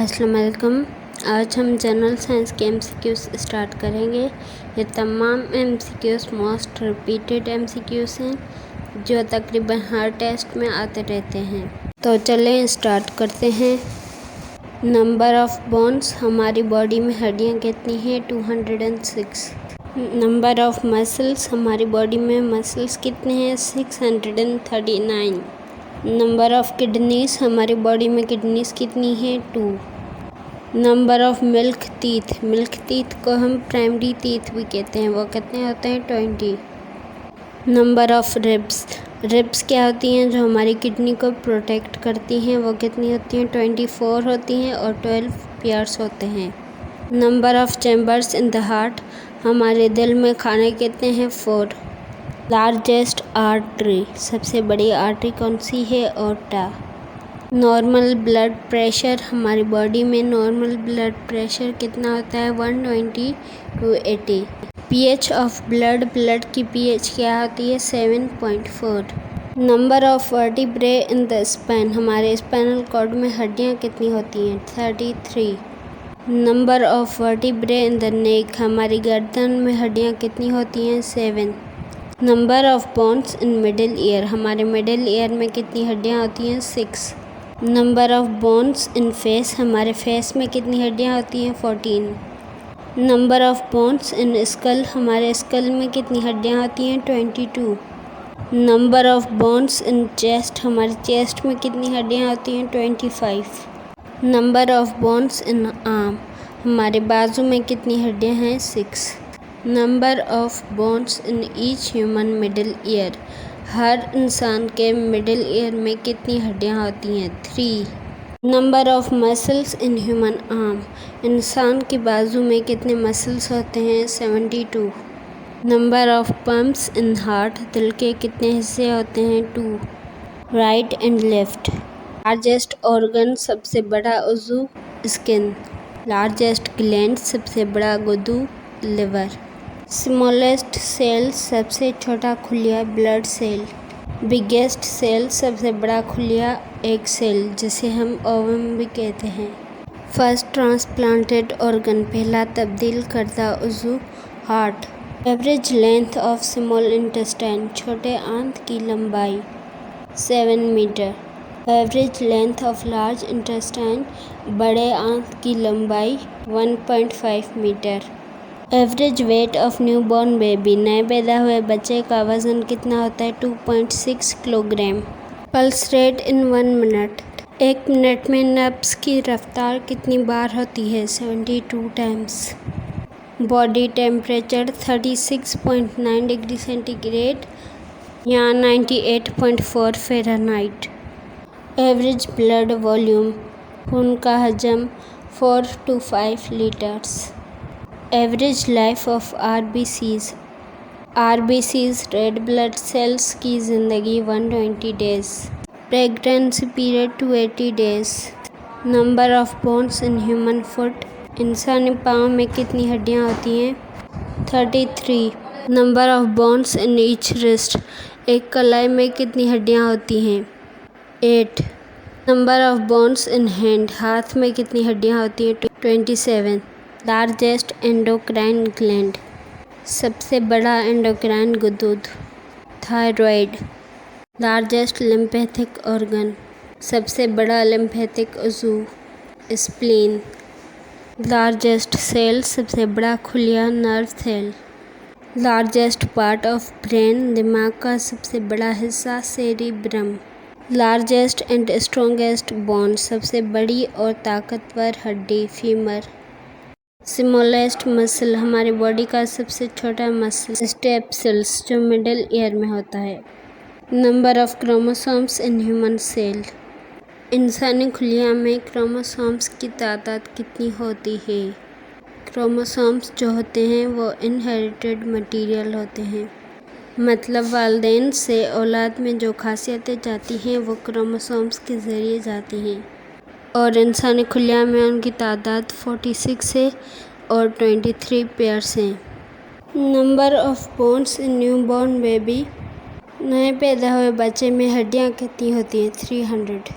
अस्सलाम वालेकुम। आज हम जनरल साइंस के MCQs स्टार्ट करेंगे। ये तमाम MCQs मोस्ट रिपीटेड MCQs हैं जो तकरीबन हर टेस्ट में आते रहते हैं। तो चलें स्टार्ट करते हैं। नंबर ऑफ़ बोन्स, हमारी बॉडी में हड्डियाँ कितनी हैं? 206। नंबर ऑफ़ मसल्स, हमारी बॉडी में मसल्स कितने हैं? 639। नंबर ऑफ़ किडनीज़, हमारी बॉडी में किडनीज़ कितनी हैं? 2। नंबर ऑफ़ मिल्क टीथ को हम प्राइमरी टीथ भी कहते हैं, वो कितने होते हैं? 20। नंबर ऑफ़ रिब्स क्या होती हैं जो हमारी किडनी को प्रोटेक्ट करती हैं, वो कितनी होती हैं? 24 होती हैं और 12 पेयर्स होते हैं। Number of chambers in the heart, हमारे दिल में खाने कितने हैं? 4। लार्जेस्ट आर्टरी, सबसे बड़ी आर्टरी कौन सी है? ओर्टा। नॉर्मल ब्लड प्रेशर, हमारी बॉडी में नॉर्मल ब्लड प्रेशर कितना होता है? 120 to 80। pH ऑफ ब्लड की pH क्या होती है? 7.4। Number of vertebrae in the spine, हमारे स्पाइनल कॉर्ड में हड्डियाँ कितनी होती हैं? 33। Number of vertebrae in the neck, हमारी गर्दन में हड्डियाँ कितनी होती हैं? 7। Number of bones in middle ear, हमारे मिडिल ईयर में कितनी हड्डियाँ होती हैं? 6। Number of bones in face, हमारे फेस में कितनी हड्डियाँ होती हैं? 14। Number of bones in skull, हमारे स्कल में कितनी हड्डियाँ होती हैं? 22। Number of bones in chest, हमारे चेस्ट में कितनी हड्डियाँ होती हैं? 25। Number of bones in arm, हमारे बाजू में कितनी हड्डियाँ हैं? 6। Number of bones in each human middle ear, हर इंसान के मिडिल ईयर में कितनी हड्डियाँ होती हैं? 3। Number of muscles in human arm, इंसान की बाजू में कितने मसल्स होते हैं? 72। Number of pumps in heart, दिल के कितने हिस्से होते हैं? 2। Right and left. Largest organ, सबसे बड़ा उज़ू? स्किन। लार्जेस्ट ग्लैंड, सबसे बड़ा गुद्दू? लिवर। स्मॉलेस्ट सेल, सबसे छोटा खुलिया? Blood cell. बिगेस्ट सेल, सबसे बड़ा खुलिया? एग सेल, जिसे हम ओवम भी कहते हैं। फर्स्ट ट्रांसप्लांटेड ऑर्गन, पहला तब्दील करदा उज़ू? Heart. Average length of small intestine, छोटे आंत की लंबाई? 7 metre. Average length of large intestine, बड़े आंत की लंबाई? 1.5 metre. Average weight of newborn baby, नए पैदा हुए बच्चे का वज़न कितना होता है? 2.6 kilogram. Pulse rate in 1 minute, 1 minute में नब्ज़ की रफ्तार कितनी बार होती है? 72 times. Body temperature 36.9 degree centigrade या 98.4 फ़ारेनहाइट। एवरेज ब्लड वॉल्यूम, खून का हजम 4 to 5 litres. Average life of RBCs red blood cells की ज़िंदगी 120 days. Pregnancy period 280 days. Number of bones in human foot, इंसानी पाँव में कितनी हड्डियाँ होती हैं? 33। Number of bones in each wrist, एक कलाई में कितनी हड्डियाँ होती हैं? 8। Number of bones in hand, हाथ में कितनी हड्डियाँ होती हैं? 27। लार्जेस्ट एंडोक्राइन ग्लैंड, सबसे बड़ा एंडोक्राइन गुदूद? थायरॉइड। लार्जेस्ट लिम्फेटिक ऑर्गन, सबसे बड़ा लिम्फेटिक उज़ू? स्प्लीन। लार्जेस्ट सेल, सबसे बड़ा खुलिया? Nerve cell. Largest part of brain, दिमाग का सबसे बड़ा हिस्सा? Cerebrum. Largest and strongest bone, सबसे बड़ी और ताकतवर हड्डी? फीमर। स्मॉलेस्ट मसल, हमारी बॉडी का सबसे छोटा मसल? स्टेपसिल्स, जो मिडिल ईयर में होता है। Number of chromosomes in human cell, इंसानी खुलिया में क्रोमोसोम्स की तादाद कितनी होती है? क्रोमोसोम्स जो होते हैं वो इनहेरिटेड मटीरियल होते हैं, मतलब वालिदैन से औलाद में जो खासियतें जाती हैं वो क्रोमोसोम्स के ज़रिए जाती हैं, और इंसानी खुलिया में उनकी तादाद 46 है और 23 पेयर्स हैं। Number of bones in newborn baby, नए पैदा हुए बच्चे में हड्डियाँ कितनी होती हैं? 300।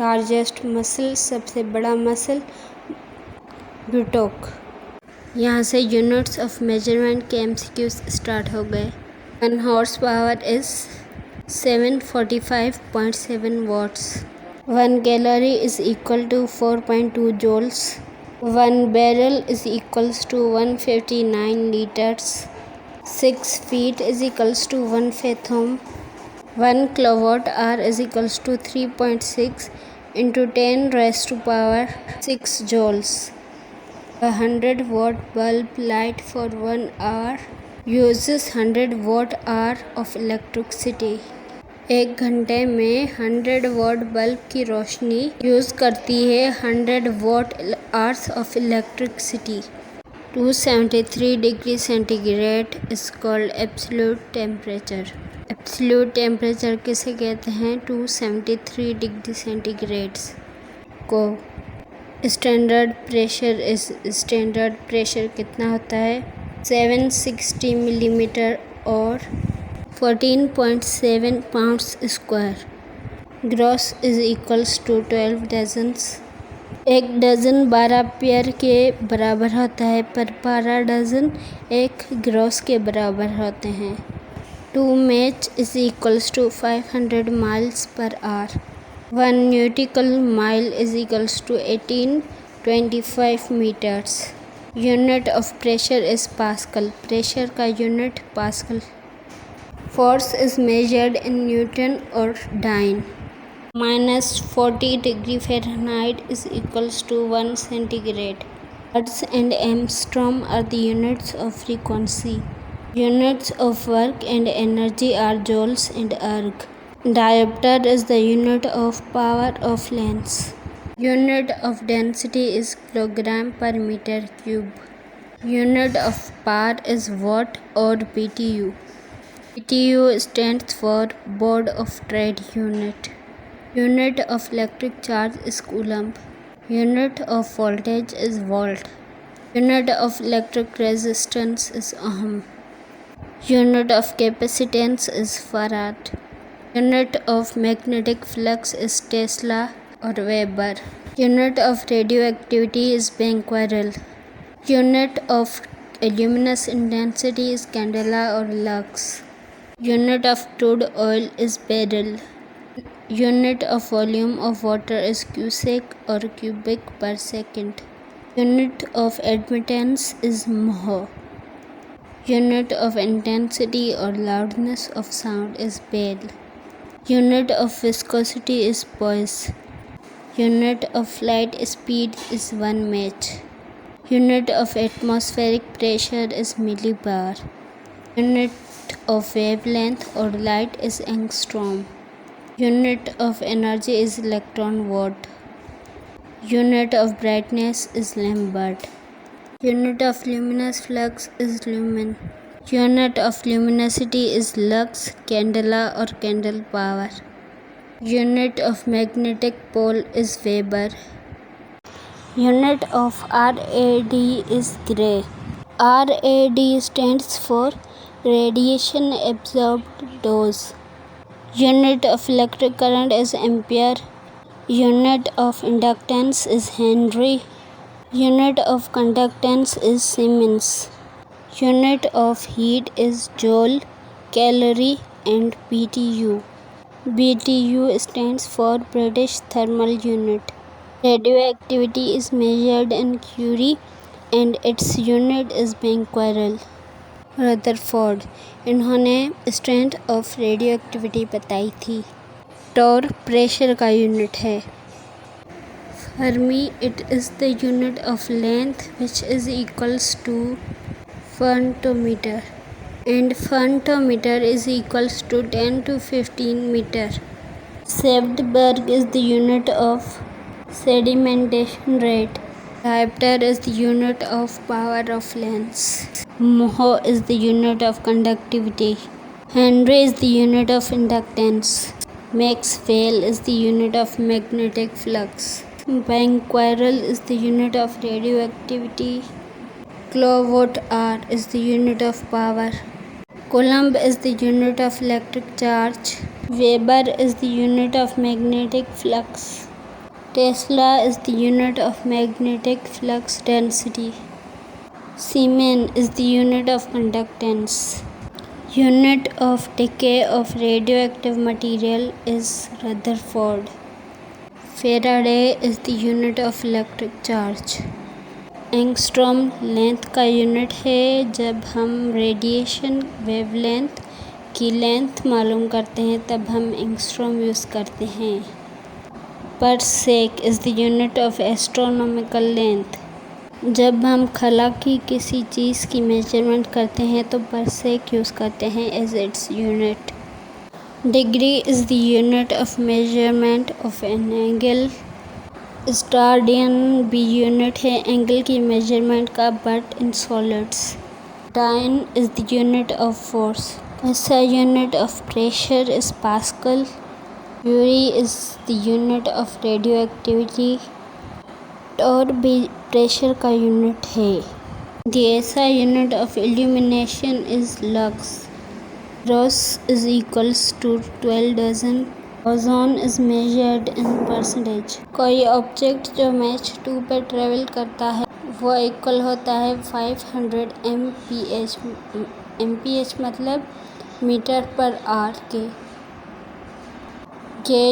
लार्जेस्ट मसल, सबसे बड़ा मसल, बुटोक। यहाँ से यूनिट्स ऑफ मेजरमेंट के MCQs स्टार्ट हो गए। 1 horse power is 745.7 watts. 1 calorie is equal to 4.2 joules. 1 barrel is equals to 159 liters. 6 feet is equals to 1 fathom. 1 kilowatt hour is equals to 3.6 into 10 raised to power 6 joules. A 100 watt bulb light for 1 hour uses 100 watt hour of electricity. 1 घंटे में 100 what bulb की रोशनी use करती है 100 watt hours of electricity. 273 degree centigrade is called absolute temperature. Absolute temperature किसे कहते हैं? 273 degree centigrades को। Standard pressure कितना होता है? 760 मिलीमीटर और 14.7 pounds square. Gross is equals to 12 dozens. 1 dozen 12 pair के बराबर होता है, पर 12 डज़न 1 ग्रॉस के बराबर होते हैं। 2 Mach is equals to 500 miles per hour. 1 nautical mile is equals to 1825 metres. Unit of pressure is pascal. Pressure का unit pascal. Force is measured in newton और dyne. -40 degree Fahrenheit is equals to 1 centigrade. Hertz and angstrom are the units of frequency. Units of work and energy are joules and erg. Diopter is the unit of power of lens. Unit of density is kilogram per meter cube. Unit of power is watt or BTU. BTU stands for Board of Trade Unit. Unit of electric charge is coulomb. Unit of voltage is volt. Unit of electric resistance is ohm. Unit of capacitance is farad. Unit of magnetic flux is Tesla or Weber. Unit of radioactivity is Becquerel. Unit of luminous intensity is candela or lux. Unit of crude oil is barrel. Unit of volume of water is cubic or cubic per second. Unit of admittance is mho. Unit of intensity or loudness of sound is bell. Unit of viscosity is poise. Unit of light speed is 1 Mach. Unit of atmospheric pressure is millibar. Unit of wavelength or light is angstrom. Unit of energy is electron volt. Unit of brightness is Lambert. Unit of luminous flux is lumen. Unit of luminosity is lux, candela or candle power. Unit of magnetic pole is Weber. Unit of RAD is Gray. RAD stands for radiation absorbed dose. Unit of electric current is ampere. Unit of inductance is Henry. Unit of conductance is Siemens. Unit of heat is joule, calorie and BTU. BTU stands for British Thermal Unit. Radioactivity is measured in Curie and its unit is Becquerel. Rutherford, इन्होंने strength of radioactivity बताई थी। Tor pressure का unit है। Fermi, it is the unit of length which is equals to femtometer, and femtometer is equals to 10 to 15 meter. Seldberg is the unit of sedimentation rate. Diopter is the unit of power of lens. Mho is the unit of conductivity. Henry is the unit of inductance. Maxwell is the unit of magnetic flux. Becquerel is the unit of radioactivity. Kilowatt hour is the unit of power. Coulomb is the unit of electric charge. Weber is the unit of magnetic flux. Tesla is the unit of magnetic flux density. Siemens is the unit of conductance. Unit of decay of radioactive material is Rutherford. Faraday is the unit of electric charge. Angstrom length का unit है। जब हम radiation wavelength की length मालूम करते हैं तब हम एंगस्ट्रॉम यूज़ करते हैं। Parsec is the unit of astronomical length. जब हम खला की किसी चीज़ की मेजरमेंट करते हैं तो परसेक यूज़ करते हैं as its unit. Degree is the unit of measurement of an angle. Steradian भी यूनिट है एंगल की मेजरमेंट का but in solids. Dyne is the unit of force. SI unit of pressure is pascal. यूरी is the unit of radioactivity और भी pressure का unit है। The SI unit of illumination is lux. Gross is equals to 12 dozen. Ozone is measured in percentage. कोई object जो match 2 पे travel करता है वो इक्वल होता है 500 MPH। MPH मतलब मीटर पर आवर के।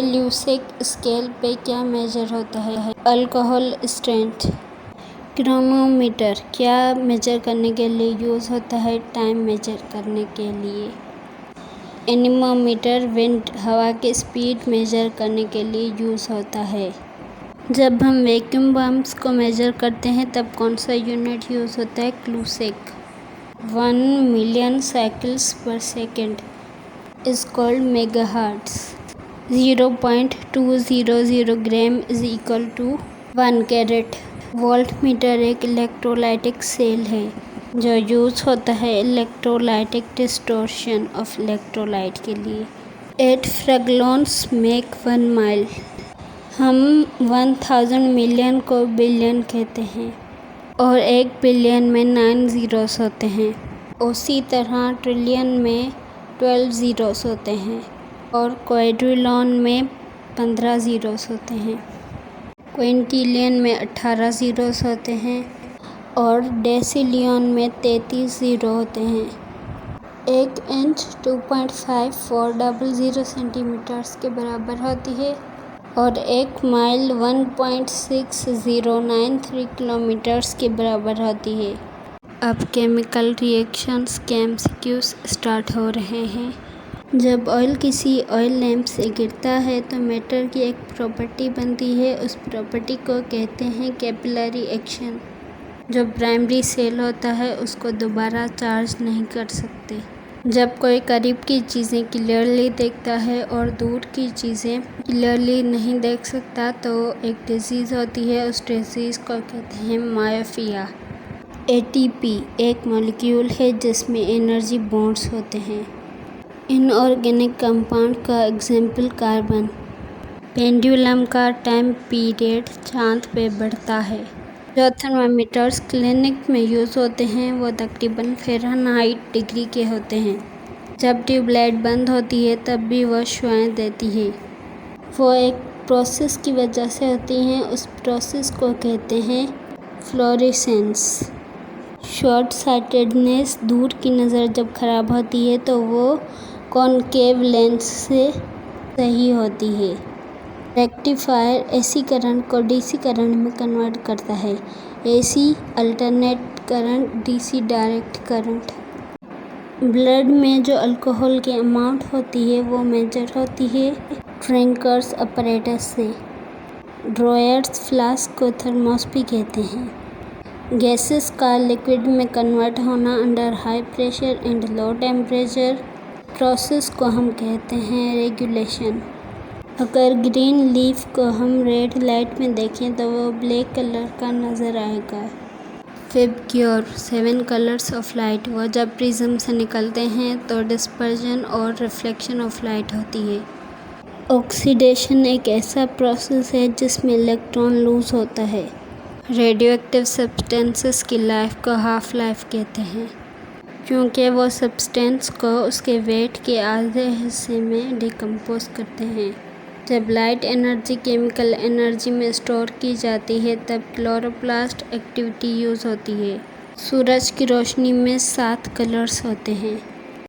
ल्यूसिक स्केल पे क्या मेजर होता है? Alcohol strength. क्रोनोमीटर क्या मेजर करने के लिए यूज़ होता है? टाइम मेजर करने के लिए। एनीमोमीटर विंड हवा की स्पीड मेजर करने के लिए यूज़ होता है। जब हम वैक्यूम पम्प्स को मेजर करते हैं तब कौन सा यूनिट यूज़ होता है? Cusec. 1 million cycles per second is called megahertz. 0.200 gram is equal to 1 carat. Voltmeter एक इलेक्ट्रोलाइटिक सेल है जो यूज़ होता है इलेक्ट्रोलाइटिक डिस्टोर्शन ऑफ इलेक्ट्रोलाइट के लिए। 8 फ्रैगलोन्स मेक 1 माइल। हम 1000 मिलियन को बिलियन कहते हैं और 1 बिलियन में 9 ज़ीरोस होते हैं। उसी तरह ट्रिलियन में 12 ज़ीरोस होते हैं और क्वाड्रिलियन में 15 ज़ीरोस होते हैं। क्विंटिलियन में 18 ज़ीरोस होते हैं और डेसिलियन में 33 ज़ीरो होते हैं। 1 इंच 2.5400 सेंटीमीटर्स के बराबर होती है और 1 माइल 1.6093 किलोमीटर्स के बराबर होती है। अब केमिकल रिएक्शंस के MCQs स्टार्ट हो रहे हैं। जब ऑयल किसी ऑयल लैंप से गिरता है तो मैटर की एक प्रॉपर्टी बनती है। उस प्रॉपर्टी को कहते हैं कैपिलरी एक्शन। जो प्राइमरी सेल होता है उसको दोबारा चार्ज नहीं कर सकते। जब कोई करीब की चीज़ें क्लियरली देखता है और दूर की चीज़ें क्लियरली नहीं देख सकता तो एक डिजीज़ होती है। उस डिजीज़ को कहते हैं मायोपिया। ATP एक मॉलिक्यूल है जिसमें एनर्जी बॉन्ड्स होते हैं। इनऑर्गेनिक कंपाउंड का एग्जाम्पल कार्बन। पेंडुलम का टाइम पीरियड चाँद पे बढ़ता है। जो थर्मामीटर्स क्लिनिक में यूज़ होते हैं वो तकरीबन फ़ारेनहाइट डिग्री के होते हैं। जब ट्यूबलाइट बंद होती है तब भी वो शुआएं देती है। वो एक प्रोसेस की वजह से होती हैं। उस प्रोसेस को कहते हैं फ्लोरेसेंस। शॉर्ट साइटेडनेस दूर की नज़र जब ख़राब होती है तो वो कॉनकेव लेंस से सही होती है। रेक्टिफायर AC करंट को DC करंट में कन्वर्ट करता है। AC alternate current, DC direct current. Blood में जो अल्कोहल की अमाउंट होती है वो मेजर होती है ड्रिंकर्स अपरेटस से। ड्रॉयर्स फ्लास्क को थर्मोस भी कहते हैं। गैसेस का लिक्विड में कन्वर्ट होना under high pressure and low temperature process को हम कहते हैं रेगुलेशन। अगर ग्रीन लीफ को हम रेड लाइट में देखें तो वो ब्लैक कलर का नज़र आएगा। फिबक्योर 7 कलर्स ऑफ लाइट। वो जब प्रिज्म से निकलते हैं तो डिस्पर्जन और रिफ्लेक्शन ऑफ लाइट होती है। ऑक्सीडेशन एक ऐसा प्रोसेस है जिसमें इलेक्ट्रॉन लूज होता है। रेडियो एक्टिव सब्सटेंसेस की लाइफ को हाफ लाइफ कहते हैं क्योंकि वो सब्सटेंस को उसके वेट के आधे हिस्से में डिकम्पोज करते हैं। जब लाइट एनर्जी केमिकल एनर्जी में स्टोर की जाती है तब क्लोरोप्लास्ट एक्टिविटी यूज़ होती है। सूरज की रोशनी में 7 कलर्स होते हैं।